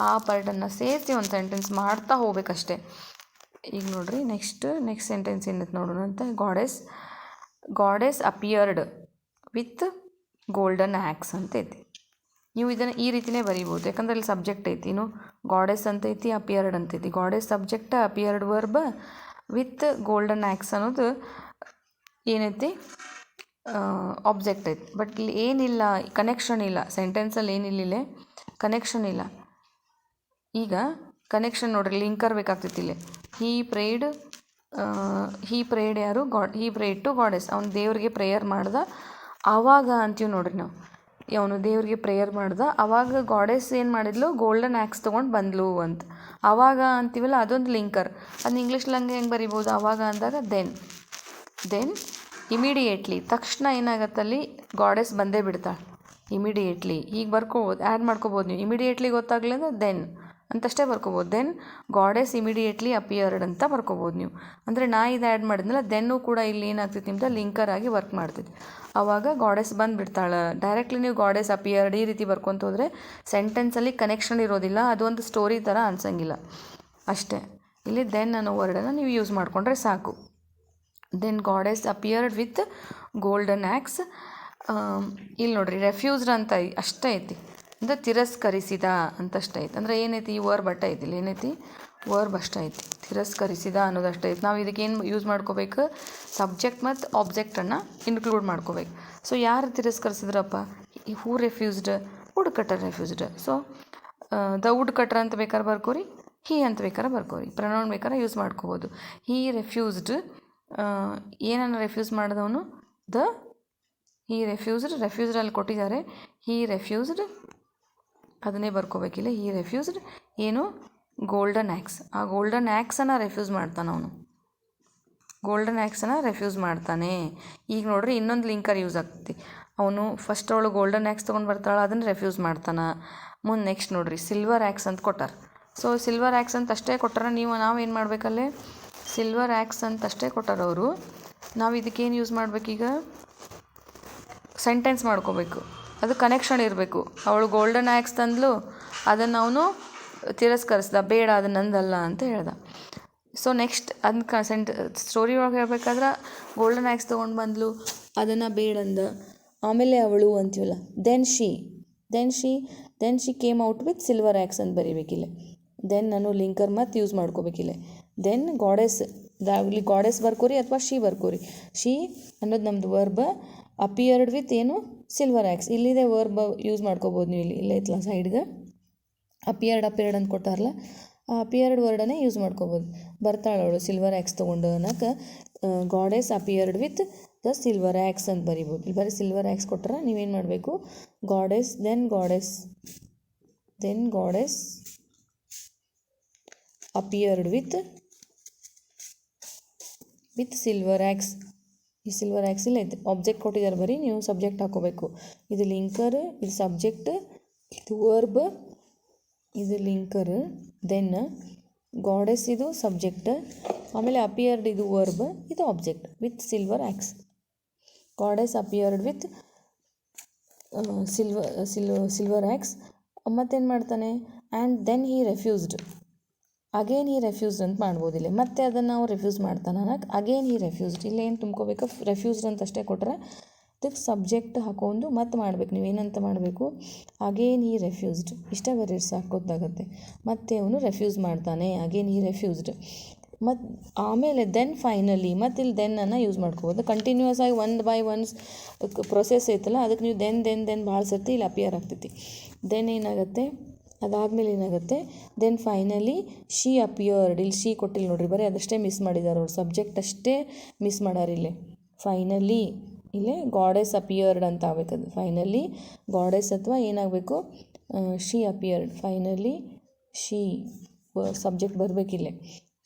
ಆ ಪಾರ್ಟನ್ನು ಸೇರಿಸಿ ಒಂದು ಸೆಂಟೆನ್ಸ್ ಮಾಡ್ತಾ ಹೋಗ್ಬೇಕಷ್ಟೆ. ಈಗ ನೋಡಿರಿ ನೆಕ್ಸ್ಟ್ ಸೆಂಟೆನ್ಸ್ ಏನೈತೆ ನೋಡೋಣ ಅಂತ. Goddess appeared with golden acts ಅಂತ ಐತಿ. ನೀವು ಇದನ್ನು ಈ ರೀತಿಯೇ ಬರೀಬೋದು, ಯಾಕಂದ್ರೆ ಅಲ್ಲಿ ಸಬ್ಜೆಕ್ಟ್ ಐತಿ. ಗಾಡೆಸ್ ಅಂತ ಐತಿ, ಅಪಿಯರ್ಡ್ ಅಂತೈತಿ. Goddess subject, appeared verb with golden acts ಅನ್ನೋದು ಏನೈತಿ, ಆಬ್ಜೆಕ್ಟ್ ಐತಿ. ಬಟ್ ಇಲ್ಲಿ ಏನಿಲ್ಲ, ಕನೆಕ್ಷನ್ ಇಲ್ಲ, ಸೆಂಟೆನ್ಸಲ್ಲಿ ಏನಿಲ್ಲ, ಕನೆಕ್ಷನ್ ಇಲ್ಲ. ಈಗ ಕನೆಕ್ಷನ್ ನೋಡ್ರಿ, ಲಿಂಕರ್ ಬೇಕಾಗ್ತೈತಿ ಇಲ್ಲಿ. ಹೀ ಪ್ರೇಯ್ಡ್ ಯಾರು, ಹೀ ಪ್ರೇಯ್ಡ್ ಟು ಗಾಡೆಸ್, ಅವ್ನು ದೇವ್ರಿಗೆ ಪ್ರೇಯರ್ ಮಾಡ್ದ ಆವಾಗ ಅಂತೀವಿ ನೋಡ್ರಿ ನಾವು. ಅವನು ದೇವ್ರಿಗೆ ಪ್ರೇಯರ್ ಮಾಡ್ದ ಆವಾಗ ಗಾಡೆಸ್ ಏನು ಮಾಡಿದ್ಲು, ಗೋಲ್ಡನ್ ಆ್ಯಕ್ಸ್ ತೊಗೊಂಡು ಬಂದ್ಲು ಅಂತ. ಆವಾಗ ಅಂತೀವಲ್ಲ, ಅದೊಂದು ಲಿಂಕರ್. ಅದನ್ನ ಇಂಗ್ಲೀಷ್ಲಂಗೆ ಹೆಂಗೆ ಬರಿಬೋದು, ಆವಾಗ ಅಂದಾಗ ದೆನ್ ಇಮಿಡಿಯೇಟ್ಲಿ, ತಕ್ಷಣ ಏನಾಗತ್ತಲ್ಲಿ ಗಾಡೆಸ್ ಬಂದೇ ಬಿಡ್ತಾಳೆ. ಇಮಿಡಿಯೇಟ್ಲಿ ಹೀಗೆ ಬರ್ಕೋಬೋದು, ಆ್ಯಡ್ ಮಾಡ್ಕೋಬೋದು ನೀವು. ಇಮಿಡಿಯೇಟ್ಲಿ ಗೊತ್ತಾಗ್ಲಿಂದ ದೆನ್ ಅಂತಷ್ಟೇ ಬರ್ಕೋಬೋದು. ದೆನ್ ಗಾಡೆಸ್ ಇಮಿಡಿಯೇಟ್ಲಿ ಅಪಿಯರ್ಡ್ ಅಂತ ಬರ್ಕೋಬೋದು ನೀವು. ಅಂದರೆ ನಾ ಇದು ಆ್ಯಡ್ ಮಾಡಿದ್ನಲ್ಲ, ದೆನ್ನು ಕೂಡ ಇಲ್ಲಿ ಏನಾಗ್ತೈತಿ ನಿಮ್ದು ಲಿಂಕರ್ ಆಗಿ ವರ್ಕ್ ಮಾಡ್ತೈತಿ. ಆವಾಗ ಗಾಡೆಸ್ ಬಂದುಬಿಡ್ತಾಳೆ. ಡೈರೆಕ್ಟ್ಲಿ ನೀವು ಗಾಡೆಸ್ ಅಪಿಯರ್ಡ್ ಈ ರೀತಿ ಬರ್ಕೊತ ಹೋದರೆ ಸೆಂಟೆನ್ಸಲ್ಲಿ ಕನೆಕ್ಷನ್ ಇರೋದಿಲ್ಲ, ಅದೊಂದು ಸ್ಟೋರಿ ಥರ ಅನ್ಸಂಗಿಲ್ಲ ಅಷ್ಟೇ. ಇಲ್ಲಿ ದೆನ್ ಅನ್ನೋ ವರ್ಡನ್ನು ನೀವು ಯೂಸ್ ಮಾಡಿಕೊಂಡ್ರೆ ಸಾಕು. Then goddess appeared with golden axe. ಇಲ್ಲಿ ನೋಡ್ರಿ ರೆಫ್ಯೂಸ್ಡ್ ಅಂತ ಅಷ್ಟೇ ಐತಿ, ಅಂದರೆ ತಿರಸ್ಕರಿಸಿದ ಅಂತಷ್ಟೇ ಐತಿ. ಅಂದರೆ ಏನೈತಿ, ಈ ವರ್ಬ್ ಅಷ್ಟೇ ಐತಿ, ಇಲ್ಲಿ ಏನೈತಿ, ವರ್ಬ್ ಅಷ್ಟೇ ಐತಿ, ತಿರಸ್ಕರಿಸಿದ ಅನ್ನೋದಷ್ಟೇ ಐತಿ. ನಾವು ಇದಕ್ಕೇನು ಯೂಸ್ ಮಾಡ್ಕೋಬೇಕು, ಸಬ್ಜೆಕ್ಟ್ ಮತ್ತು ಆಬ್ಜೆಕ್ಟನ್ನು ಇನ್ಕ್ಲೂಡ್ ಮಾಡ್ಕೋಬೇಕು. ಸೊ ಯಾರು ತಿರಸ್ಕರಿಸಿದ್ರಪ್ಪ, who refused, wood cutter refused. So the wood cutter ಅಂತ ಬೇಕಾದ್ರೆ ಬರ್ಕೋರಿ, ಹೀ ಅಂತ ಬೇಕಾದ್ರೆ ಬರ್ಕೋರಿ, ಪ್ರನೌನ್ ಬೇಕಾದ್ರೆ ಯೂಸ್ ಮಾಡ್ಕೋಬೋದು. ಹೀ ರೆಫ್ಯೂಸ್ಡ್, ಏನನ್ನು ರೆಫ್ಯೂಸ್ ಮಾಡಿದವನು, ರೆಫ್ಯೂಸ್ಡ್ ಅಲ್ಲಿ ಕೊಟ್ಟಿದ್ದಾರೆ. ಹೀ ರೆಫ್ಯೂಸ್ಡ್ ಅದನ್ನೇ ಬರ್ಕೋಬೇಕಿಲ್ಲ. ಹೀ ರೆಫ್ಯೂಸ್ಡ್ ಏನು, ಗೋಲ್ಡನ್ ಆ್ಯಕ್ಸ್. ಆ ಗೋಲ್ಡನ್ ಆ್ಯಕ್ಸನ್ನು ರೆಫ್ಯೂಸ್ ಮಾಡ್ತಾನೆ ಅವನು, ಗೋಲ್ಡನ್ ಆ್ಯಕ್ಸನ್ನು ರೆಫ್ಯೂಸ್ ಮಾಡ್ತಾನೆ. ಈಗ ನೋಡ್ರಿ ಇನ್ನೊಂದು ಲಿಂಕರ್ ಯೂಸ್ ಆಗ್ತೈತಿ. ಅವನು ಫಸ್ಟ್ ಅವಳು ಗೋಲ್ಡನ್ ಆ್ಯಕ್ಸ್ ತೊಗೊಂಡು ಬರ್ತಾಳೆ, ಅದನ್ನು ರೆಫ್ಯೂಸ್ ಮಾಡ್ತಾನೆ. ಮುಂದೆ ನೆಕ್ಸ್ಟ್ ನೋಡ್ರಿ ಸಿಲ್ವರ್ ಆ್ಯಕ್ಸ್ ಅಂತ ಕೊಟ್ಟಾರ. ಸೊ ಸಿಲ್ವರ್ ಆ್ಯಕ್ಸ್ ಅಂತ ಅಷ್ಟೇ ಕೊಟ್ಟಾರ, ನಾವೇನು ಮಾಡಬೇಕಲ್ಲೇ, ಸಿಲ್ವರ್ ಆ್ಯಕ್ಸ್ ಅಂತ ಅಷ್ಟೇ ಕೊಟ್ಟಾರ ಅವರು. ನಾವು ಇದಕ್ಕೇನು ಯೂಸ್ ಮಾಡಬೇಕೀಗ, ಸೆಂಟೆನ್ಸ್ ಮಾಡ್ಕೋಬೇಕು, ಅದು ಕನೆಕ್ಷನ್ ಇರಬೇಕು. ಅವಳು ಗೋಲ್ಡನ್ ಆ್ಯಕ್ಸ್ ತಂದ್ಲು, ಅದನ್ನು ಅವನು ತಿರಸ್ಕರಿಸ್ದ, ಬೇಡ ಅದು ನಂದಲ್ಲ ಅಂತ ಹೇಳ್ದ. ಸೊ ನೆಕ್ಸ್ಟ್ ಅದನ್ನ ಸ್ಟೋರಿ ಒಳಗೆ ಹೇಳ್ಬೇಕಾದ್ರೆ ಗೋಲ್ಡನ್ ಆ್ಯಕ್ಸ್ ತೊಗೊಂಡು ಬಂದ್ಲು, ಅದನ್ನು ಬೇಡಂದ. ಆಮೇಲೆ ಅವಳು ಅಂತೀವಲ್ಲ, then she came out with silver axe ಅಂತ ಬರೀಬೇಕಿಲ್ಲ. ದೆನ್ ನಾನು ಲಿಂಕರ್ ಮತ್ತು ಯೂಸ್ ಮಾಡ್ಕೋಬೇಕಿಲ್ಲ. ದೆನ್ ಗಾಡೆಸ್, ಇಲ್ಲಿ ಗಾಡೆಸ್ ಬರ್ಕೋರಿ ಅಥವಾ ಶಿ ಬರ್ಕೋರಿ. ಶಿ ಅನ್ನೋದು ನಮ್ಮದು ವರ್ಬ್, ಅಪಿಯರ್ಡ್ ವಿತ್ ಏನು, ಸಿಲ್ವರ್ ಆ್ಯಕ್ಸ್. ಇಲ್ಲಿದೆ ವರ್ಬ್ ಯೂಸ್ ಮಾಡ್ಕೋಬೋದು ನೀವು. ಇಲ್ಲಿ ಐತಲ್ಲ ಸೈಡ್ಗೆ ಅಪಿಯರ್ಡ್ ಅಂತ ಕೊಟ್ಟಾರಲ್ಲ, ಆ ಅಪಿಯರ್ಡ್ ವರ್ಡನ್ನೇ ಯೂಸ್ ಮಾಡ್ಕೋಬೋದು. ಬರ್ತಾಳೆ ಅವಳು ಸಿಲ್ವರ್ ಆ್ಯಕ್ಸ್ ತೊಗೊಂಡು ಅನ್ನೋಕೆ goddess appeared with the silver axe ಅಂತ ಬರಿಬೋದು. ಇಲ್ಲಿ ಬರೀ ಸಿಲ್ವರ್ ಆ್ಯಕ್ಸ್ ಕೊಟ್ಟರೆ ನೀವೇನು ಮಾಡಬೇಕು, then goddess appeared with silver axe. ಈ ಸಿಲ್ವರ್ ಆ್ಯಕ್ಸ್ ಇಲ್ಲ ಐತೆ, ಆಬ್ಜೆಕ್ಟ್ ಕೊಟ್ಟಿದ್ದಾರೆ, ಬರೀ ನೀವು ಸಬ್ಜೆಕ್ಟ್ ಹಾಕೋಬೇಕು. ಇದು ಲಿಂಕರ್, ಇದು ಸಬ್ಜೆಕ್ಟ್, ಇದು ವರ್ಬ್, ಇದು ಲಿಂಕರ್. ದೆನ್ ಗಾಡೆಸ್ ಇದು ಸಬ್ಜೆಕ್ಟ್, ಆಮೇಲೆ ಅಪಿಯರ್ಡ್ ಇದು ವರ್ಬ್, ಇದು object with silver axe. Goddess appeared with silver axe. ಮತ್ತೇನು ಮಾಡ್ತಾನೆ, and then he refused, again he refused ಅಂತ ಮಾಡ್ಬೋದಿಲ್ಲ. ಮತ್ತೆ ಅದನ್ನು ನಾವು ರೆಫ್ಯೂಸ್ ಮಾಡ್ತಾನೆ ಅನ್ನೋಕೆ ಅಗೇನ್ ಹೀ ರೆಫ್ಯೂಸ್ಡ್. ಇಲ್ಲ ಏನು ತುಂಬ್ಕೋಬೇಕು, ರೆಫ್ಯೂಸ್ಡ್ ಅಂತ ಅಷ್ಟೇ ಕೊಟ್ಟರೆ ಅದಕ್ಕೆ ಸಬ್ಜೆಕ್ಟ್ ಹಾಕೊಂಡು ಮತ್ತೆ ಮಾಡಬೇಕು. ನೀವೇನಂತ ಮಾಡಬೇಕು, ಅಗೇನ್ ಹೀ ರೆಫ್ಯೂಸ್ಡ್, ಇಷ್ಟೇ ಬರೀ ಸಾಕು ಗೊತ್ತಾಗುತ್ತೆ. ಮತ್ತೆ ಅವನು ರೆಫ್ಯೂಸ್ ಮಾಡ್ತಾನೆ, ಅಗೇನ್ ಹೀ ರೆಫ್ಯೂಸ್ಡ್. ಮತ್ತು ಆಮೇಲೆ ದೆನ್ ಫೈನಲಿ, ಮತ್ತು ಇಲ್ಲಿ ದೆನ್ನನ್ನು ಯೂಸ್ ಮಾಡ್ಕೋಬೋದು. ಕಂಟಿನ್ಯೂಸ್ ಆಗಿ ಒನ್ ಬೈ ಒನ್ಸ್ ಪ್ರೊಸೆಸ್ ಐತಲ್ಲ, ಅದಕ್ಕೆ ನೀವು ದೆನ್ ಭಾಳ ಸರ್ತಿ ಇಲ್ಲಿ ಅಪಿಯರ್ ಆಗ್ತೈತಿ. ದೆನ್ ಏನಾಗುತ್ತೆ, ಅದಾದಮೇಲೆ ಏನಾಗುತ್ತೆ, ದೆನ್ ಫೈನಲಿ ಶಿ ಅಪಿಯರ್ಡ್. ಇಲ್ಲಿ ಶಿ ಕೊಟ್ಟಿಲ್ಲ ನೋಡ್ರಿ, ಬರೀ ಅದಷ್ಟೇ ಮಿಸ್ ಮಾಡಿದ್ದಾರೆ ಅವ್ರು, ಸಬ್ಜೆಕ್ಟ್ ಅಷ್ಟೇ ಮಿಸ್ ಮಾಡ್ಯಾರ ಇಲ್ಲಿ. ಫೈನಲಿ ಇಲ್ಲೇ ಗಾಡೆಸ್ ಅಪಿಯರ್ಡ್ ಅಂತ ಆಗಬೇಕದು. ಫೈನಲಿ ಗಾಡೆಸ್ ಅಥವಾ ಏನಾಗಬೇಕು, she appeared. Finally she subject ಬರಬೇಕಿಲ್ಲೇ.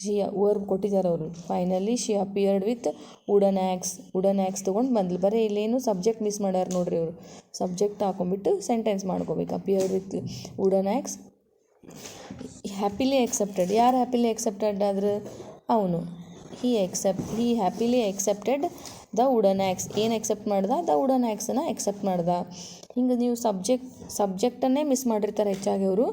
ಶಿ ವರ್ಬ್ ಕೊಟ್ಟಿದ್ದಾರೆ ಅವರು. Finally she appeared with wooden axe ತೊಗೊಂಡು ಬಂದ್ಲು. ಬರೀ ಇಲ್ಲೇನು ಸಬ್ಜೆಕ್ಟ್ ಮಿಸ್ ಮಾಡ್ಯಾರ ನೋಡ್ರಿ ಅವರು. ಸಬ್ಜೆಕ್ಟ್ ಹಾಕೊಂಡ್ಬಿಟ್ಟು ಸೆಂಟೆನ್ಸ್ ಮಾಡ್ಕೋಬೇಕು. Appeared with wooden axe, happily accepted. ಯಾರು ಹ್ಯಾಪಿಲಿ ಎಕ್ಸೆಪ್ಟೆಡ್ ಆದ್ರೆ ಅವನು. He happily accepted the wooden axe. ಏನು ಎಕ್ಸೆಪ್ಟ್ ಮಾಡ್ದ? ದ ವುಡನ್ ಆ್ಯಕ್ಸನ್ನು ಎಕ್ಸೆಪ್ಟ್ ಮಾಡ್ದ. ಹಿಂಗೆ ನೀವು ಸಬ್ಜೆಕ್ಟನ್ನೇ ಮಿಸ್ ಮಾಡಿರ್ತಾರೆ ಹೆಚ್ಚಾಗಿ ಅವರು.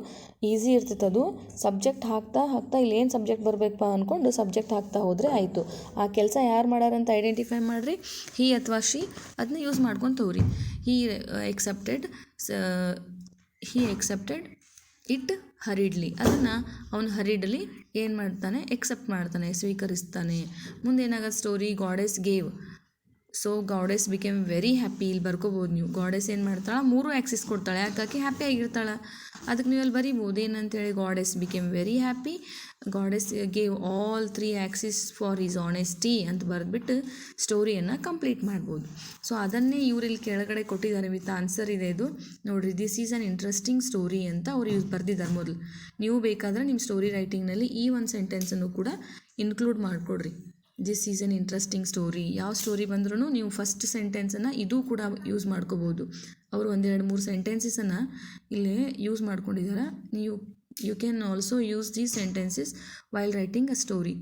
ಈಸಿ ಇರ್ತೈತೆ ಅದು. ಸಬ್ಜೆಕ್ಟ್ ಹಾಕ್ತಾ ಇಲ್ಲೇನು ಸಬ್ಜೆಕ್ಟ್ ಬರಬೇಕಪ್ಪ ಅಂದ್ಕೊಂಡು ಸಬ್ಜೆಕ್ಟ್ ಹಾಕ್ತಾ ಹೋದರೆ ಆಯಿತು. ಆ ಕೆಲಸ ಯಾರು ಮಾಡ್ಯಾರಂತ ಐಡೆಂಟಿಫೈ ಮಾಡಿರಿ. ಹಿ ಅಥವಾ ಶಿ ಅದನ್ನ ಯೂಸ್ ಮಾಡ್ಕೊಂಡು ತಗೋರಿ. ಹಿ ಎಕ್ಸೆಪ್ಟೆಡ್ ಇಟ್ ಹರಿಡ್ಲಿ. ಅದನ್ನು ಅವನು ಹರಿಡ್ಲಿ ಏನು ಮಾಡ್ತಾನೆ? ಎಕ್ಸೆಪ್ಟ್ ಮಾಡ್ತಾನೆ, ಸ್ವೀಕರಿಸ್ತಾನೆ. ಮುಂದೆ ಏನಾಗುತ್ತೆ story? Goddess gave. So goddess became very happy. ಇಲ್ಲಿ ಬರ್ಕೋಬೋದು ನೀವು. ಗಾಡೆಸ್ ಏನು ಮಾಡ್ತಾಳೆ? 3 ಆ್ಯಕ್ಸಿಸ್ ಕೊಡ್ತಾಳೆ. ಯಾಕೆ? ಹ್ಯಾಪಿ ಆಗಿರ್ತಾಳೆ. ಅದಕ್ಕೆ ನೀವು ಅಲ್ಲಿ ಬರೀಬೋದು ಏನಂತೇಳಿ. Goddess became very happy. Goddess gave all 3 axes for his honesty ಅಂತ ಬರೆದ್ಬಿಟ್ಟು ಸ್ಟೋರಿಯನ್ನು ಕಂಪ್ಲೀಟ್ ಮಾಡ್ಬೋದು. ಸೊ ಅದನ್ನೇ ಇವರಲ್ಲಿ ಕೆಳಗಡೆ ಕೊಟ್ಟಿದ್ದಾರೆ. ವಿತ್ ಆನ್ಸರ್ ಇದೆ ಇದು ನೋಡಿರಿ. This is an interesting story ಅಂತ ಅವ್ರು ಬರೆದಿದ್ದಾರೆ ಮೊದಲು. ನೀವು ಬೇಕಾದರೆ ನಿಮ್ಮ ಸ್ಟೋರಿ ರೈಟಿಂಗ್ನಲ್ಲಿ ಈ ಒಂದು ಸೆಂಟೆನ್ಸನ್ನು ಕೂಡ ಇನ್ಕ್ಲೂಡ್ ಮಾಡಿಕೊಡ್ರಿ. This is an interesting story. ಯಾವ ಸ್ಟೋರಿ ಬಂದ್ರೂ ನೀವು ಫಸ್ಟ್ ಸೆಂಟೆನ್ಸನ್ನು ಇದು ಕೂಡ ಯೂಸ್ ಮಾಡ್ಕೋಬೋದು. ಅವರು 1-2-3 ಸೆಂಟೆನ್ಸಸನ್ನು ಇಲ್ಲಿ ಯೂಸ್ ಮಾಡ್ಕೊಂಡಿದ್ದಾರೆ. You can also use these sentences while writing a story.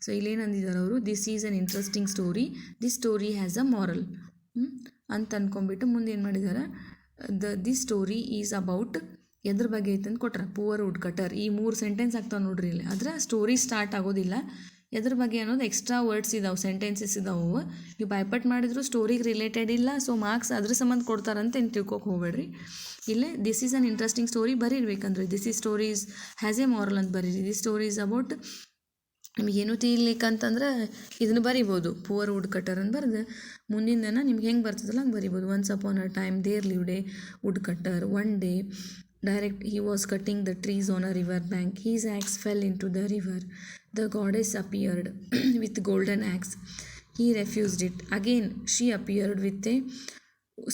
So ಇಲ್ಲೇನಂದಿದ್ದಾರೆ ಅವರು? This is an interesting story. This story has a moral ಅಂತ ಅಂದ್ಕೊಂಡ್ಬಿಟ್ಟು ಮುಂದೆ ಏನು ಮಾಡಿದ್ದಾರೆ? ದಿಸ್ ಸ್ಟೋರಿ ಈಸ್ ಅಬೌಟ್ ಎದ್ರ ಬಗ್ಗೆ ಐತೆ ಅಂತ ಕೊಟ್ರೆ ಪುವರ್ ವುಡ್ ಕಟರ್. ಈ 3 ಸೆಂಟೆನ್ಸ್ ಆಗ್ತಾವೆ ನೋಡ್ರಿ ಇಲ್ಲಿ. ಆದರೆ ಸ್ಟೋರಿ ಸ್ಟಾರ್ಟ್ ಆಗೋದಿಲ್ಲ. ಎದ್ರ ಬಗ್ಗೆ ಅನ್ನೋದು ಎಕ್ಸ್ಟ್ರಾ ವರ್ಡ್ಸ್ ಇದಾವೆ, ಸೆಂಟೆನ್ಸಸ್ ಇದಾವೆ. ನೀವು ಬೈಪಟ್ ಮಾಡಿದ್ರು ಸ್ಟೋರಿಗೆ ರಿಲೇಟೆಡ್ ಇಲ್ಲ, ಸೊ ಮಾರ್ಕ್ಸ್ ಅದ್ರ ಸಂಬಂಧ ಕೊಡ್ತಾರಂತ ಏನು ತಿಳ್ಕೊಕ್ಕೆ ಹೋಗ್ಬೇಡ್ರಿ. ಇಲ್ಲೇ this is an interesting story ಬರೀರ್ಬೇಕಂದ್ರೆ this is stories has a moral ಅಂತ ಬರೀರಿ. ದಿಸ್ ಸ್ಟೋರಿ ಈಸ್ ಅಬೌಟ್ ನಿಮಗೇನು ತಿಳಿಲಿಕ್ಕಂತಂದ್ರೆ ಇದನ್ನು ಬರಿಬೋದು. ಪುವರ್ ವುಡ್ ಕಟರ್ ಅಂತ ಬರೆದು ಮುಂದಿನ ನಿಮ್ಗೆ ಹೆಂಗೆ ಬರ್ತದಲ್ಲ ಹಂಗೆ ಬರಿಬೋದು. Once upon a time there lived a wood cutter. One day he was cutting the trees on a river bank. His axe fell into the river. The goddess appeared with golden axe. He refused it. Again she appeared with a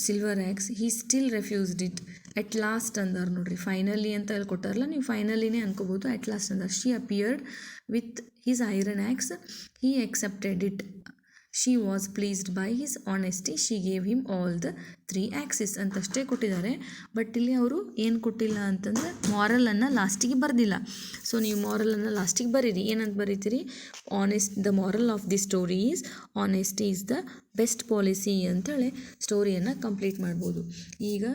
silver axe. He still refused it. At last ಅಂದಾರ ನೋಡ್ರಿ. Finally ಅಂತ ಹೇಳಿ ಕೊಟ್ಟಾರಲ್ಲ, ನೀವು ಫೈನಲಿನೇ ಅನ್ಕೋಬೋದು. At last ಅಂದಾರ. She appeared with his iron axe. He accepted it. She was pleased by his honesty. She gave him all the 3 axes ಅಂತಷ್ಟೇ ಕೊಟ್ಟಿದ್ದಾರೆ. But ಇಲ್ಲಿ ಅವರು ಏನು ಕೊಟ್ಟಿಲ್ಲ ಅಂತಂದರೆ ಮಾರಲನ್ನು ಲಾಸ್ಟಿಗೆ ಬರೆದಿಲ್ಲ. ಸೊ ನೀವು ಮಾರಲನ್ನು ಲಾಸ್ಟಿಗೆ ಬರೀರಿ. ಏನಂತ ಬರೀತೀರಿ? The moral of the story is honesty is the best policy ಅಂತೇಳಿ ಸ್ಟೋರಿಯನ್ನು ಕಂಪ್ಲೀಟ್ ಮಾಡ್ಬೋದು. ಈಗ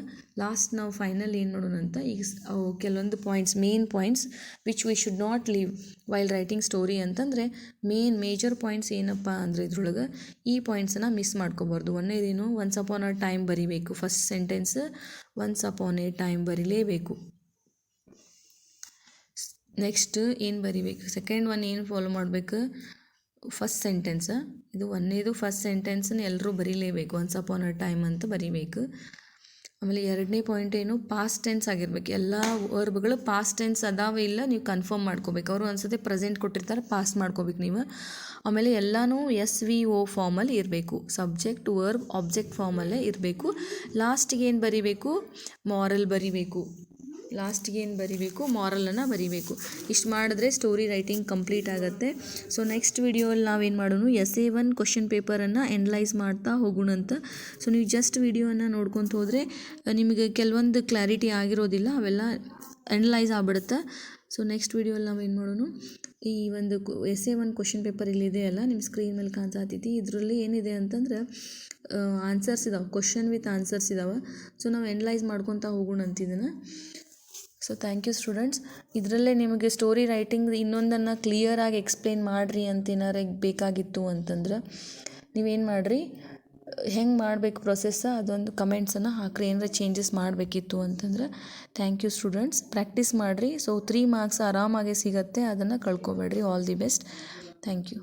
ಲಾಸ್ಟ್ ನಾವು ಫೈನಲ್ ಏನು ಮಾಡೋಣ ಅಂತ, ಈಗ ಕೆಲವೊಂದು main points which we should not leave while writing story ಅಂತಂದರೆ ಮೇಜರ್ ಪಾಯಿಂಟ್ಸ್ ಏನಪ್ಪ ಅಂದರೆ ಇದ್ರೊಳಗೆ ಈ ಪಾಯಿಂಟ್ಸನ್ನು ಮಿಸ್ ಮಾಡ್ಕೋಬಾರ್ದು. ಒಂದೇದೇನು? ಒನ್ಸ್ ಅಪಾನ್ ಅ ಟೈಮ್ ಬರಿಬೇಕು. First sentence once upon a time ಬರೀಲೇಬೇಕು. ನೆಕ್ಸ್ಟ್ ಏನು ಬರಿಬೇಕು? ಸೆಕೆಂಡ್ ಒನ್ ಏನು ಫಾಲೋ ಮಾಡಬೇಕು? First sentence. ಇದು ಒಂದೇದು ಫಸ್ಟ್ ಸೆಂಟೆನ್ಸನ್ನು ಎಲ್ಲರೂ ಬರೀಲೇಬೇಕು. ಒನ್ಸ್ ಅಪಾನ್ ಅ ಟೈಮ್ ಅಂತ ಬರೀಬೇಕು. ಆಮೇಲೆ ಎರಡನೇ ಪಾಯಿಂಟ್ ಏನು? ಪಾಸ್ಟ್ ಟೆನ್ಸ್ ಆಗಿರ್ಬೇಕು. ಎಲ್ಲ ವರ್ಬ್ಗಳು ಪಾಸ್ಟ್ ಟೆನ್ಸ್ ಅದಾವೆ ಇಲ್ಲ ನೀವು ಕನ್ಫರ್ಮ್ ಮಾಡ್ಕೋಬೇಕು. ಅವರು ಒಂದ್ಸತಿ ಪ್ರೆಸೆಂಟ್ ಕೊಟ್ಟಿರ್ತಾರೆ, ಪಾಸ್ಟ್ ಮಾಡ್ಕೋಬೇಕು ನೀವು. ಆಮೇಲೆ ಎಲ್ಲನೂ SVO ಫಾರ್ಮಲ್ಲಿ ಇರಬೇಕು. ಸಬ್ಜೆಕ್ಟ್ ವರ್ಬ್ ಆಬ್ಜೆಕ್ಟ್ ಫಾರ್ಮಲ್ಲೇ ಇರಬೇಕು. ಲಾಸ್ಟಿಗೆ ಏನು ಬರಿಬೇಕು? ಮಾರಲ್ ಬರಿಬೇಕು. ಮಾರಲನ್ನು ಬರಿಬೇಕು. ಇಷ್ಟು ಮಾಡಿದ್ರೆ ಸ್ಟೋರಿ ರೈಟಿಂಗ್ ಕಂಪ್ಲೀಟ್ ಆಗುತ್ತೆ. ಸೊ ನೆಕ್ಸ್ಟ್ ವಿಡಿಯೋಲ್ಲಿ ನಾವೇನು ಮಾಡೋಣ? SA1 ಕ್ವಶನ್ ಪೇಪರನ್ನು ಎನಲೈಸ್ ಮಾಡ್ತಾ ಹೋಗೋಣಂತ. ಸೊ ನೀವು ಜಸ್ಟ್ ವಿಡಿಯೋವನ್ನು ನೋಡ್ಕೊತ ಹೋದರೆ ನಿಮಗೆ ಕೆಲವೊಂದು ಕ್ಲಾರಿಟಿ ಆಗಿರೋದಿಲ್ಲ, ಅವೆಲ್ಲ ಎನಲೈಸ್ ಆಗ್ಬಿಡುತ್ತೆ. ಸೊ ನೆಕ್ಸ್ಟ್ ವಿಡಿಯೋಲ್ಲಿ ನಾವೇನು ಮಾಡೋಣ? ಈ ಒಂದು SA1 ಕ್ವಶನ್ ಪೇಪರ್ ಇಲ್ಲಿದೆ ಅಲ್ಲ, ನಿಮ್ಮ ಸ್ಕ್ರೀನ್ ಮೇಲೆ ಕಾಣ್ಸಾತೈತಿ. ಇದರಲ್ಲಿ ಏನಿದೆ ಅಂತಂದ್ರೆ ಆನ್ಸರ್ಸ್ ಇದಾವೆ, ಕ್ವಶನ್ ವಿತ್ ಆನ್ಸರ್ಸ್ ಇದಾವೆ. ಸೊ ನಾವು ಎನಲೈಸ್ ಮಾಡ್ಕೊತಾ ಹೋಗೋಣ ಅಂತಿದ್ದನ್ನು. So thank you students. ಇದರಲ್ಲೇ ನಿಮಗೆ ಸ್ಟೋರಿ ರೈಟಿಂಗ್ ಇನ್ನೊಂದನ್ನು ಕ್ಲಿಯರಾಗಿ ಎಕ್ಸ್ಪ್ಲೇನ್ ಮಾಡಿರಿ ಅಂತ ಏನಾರು ಬೇಕಾಗಿತ್ತು ಅಂತಂದ್ರೆ ನೀವೇನು ಮಾಡಿರಿ, ಹೆಂಗೆ ಮಾಡಬೇಕು ಪ್ರೊಸೆಸ್ಸ ಅದೊಂದು ಕಮೆಂಟ್ಸನ್ನು ಹಾಕ್ರಿ. ಏನಾರ ಚೇಂಜಸ್ ಮಾಡಬೇಕಿತ್ತು ಅಂತಂದ್ರೆ. Thank you students. ಪ್ರಾಕ್ಟೀಸ್ ಮಾಡಿರಿ. ಸೊ 3 ಮಾರ್ಕ್ಸ್ ಆರಾಮಾಗೆ ಸಿಗುತ್ತೆ, ಅದನ್ನು ಕಳ್ಕೊಬೇಡ್ರಿ. All the best. Thank you.